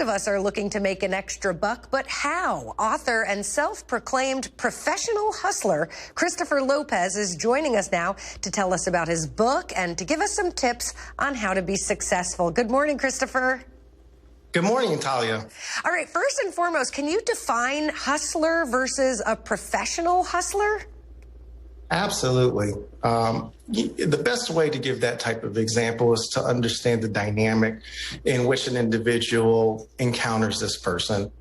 Most of us are looking to make an extra buck, but how? Author and self-proclaimed professional hustler Christopher Lopez is joining us now to tell us about his book and to give us some tips on how to be successful. Good morning, Christopher. Good morning, Talia. All right, first and foremost, can you define hustler versus a professional hustler? Absolutely. The best way to give that type of example is to understand the dynamic in which an individual encounters this person.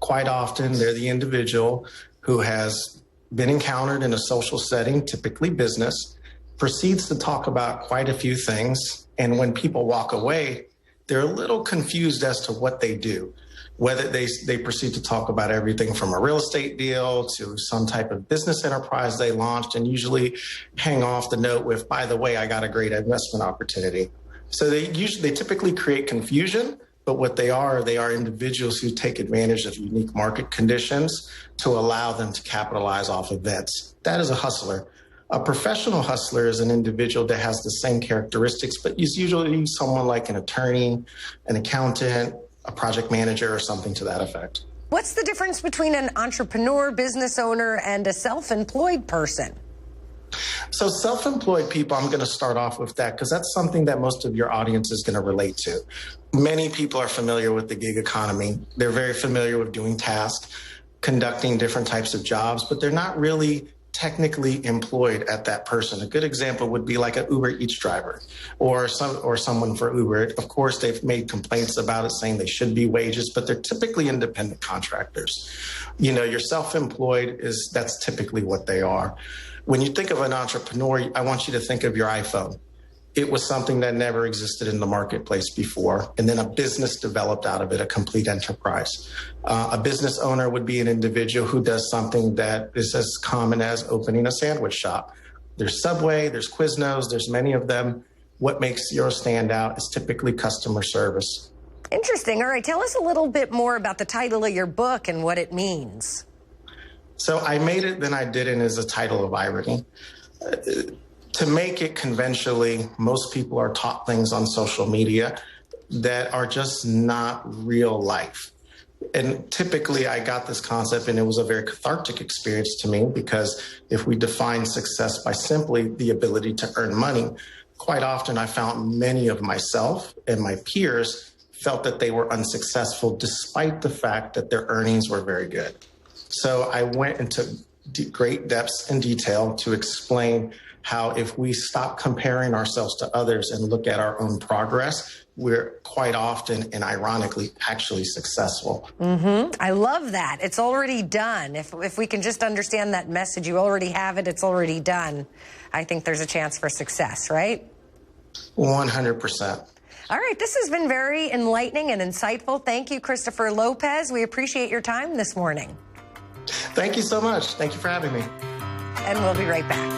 Quite often, they're the individual who has been encountered in a social setting, typically business, proceeds to talk about quite a few things, and when people walk away, they're a little confused as to what they do. Whether they proceed to talk about everything from a real estate deal to some type of business enterprise they launched, and usually hang off the note with, by the way, I got a great investment opportunity. So they typically create confusion, but what they are individuals who take advantage of unique market conditions to allow them to capitalize off events. That is a hustler. A professional hustler is an individual that has the same characteristics, but is usually someone like an attorney, an accountant, a project manager, or something to that effect. What's the difference between an entrepreneur, business owner, and a self-employed person? So self-employed people, I'm going to start off with that because that's something that most of your audience is going to relate to. Many people are familiar with the gig economy. They're very familiar with doing tasks, conducting different types of jobs, but they're not really technically employed at that person. A good example would be like an Uber Eats driver or someone for Uber. Of course, they've made complaints about it saying they should be wages, but they're typically independent contractors. You know, you're self-employed that's typically what they are. When you think of an entrepreneur, I want you to think of your iPhone. It was something that never existed in the marketplace before, and then a business developed out of it, a complete enterprise. A business owner would be an individual who does something that is as common as opening a sandwich shop. There's Subway, there's Quiznos, there's many of them. What makes yours stand out is typically customer service. Interesting. All right, tell us a little bit more about the title of your book and what it means. So I Made It, Then I Didn't is a title of irony. To make it conventionally, most people are taught things on social media that are just not real life. And typically I got this concept and it was a very cathartic experience to me because if we define success by simply the ability to earn money, quite often I found many of myself and my peers felt that they were unsuccessful despite the fact that their earnings were very good. So I went into great depths and detail to explain how if we stop comparing ourselves to others and look at our own progress, we're quite often and ironically actually successful. I love that. It's already done. If we can just understand that message, you already have it, it's already done. I think there's a chance for success, right? 100%. All right, this has been very enlightening and insightful. Thank you, Christopher Lopez. We appreciate your time this morning. Thank you so much. Thank you for having me. And we'll be right back.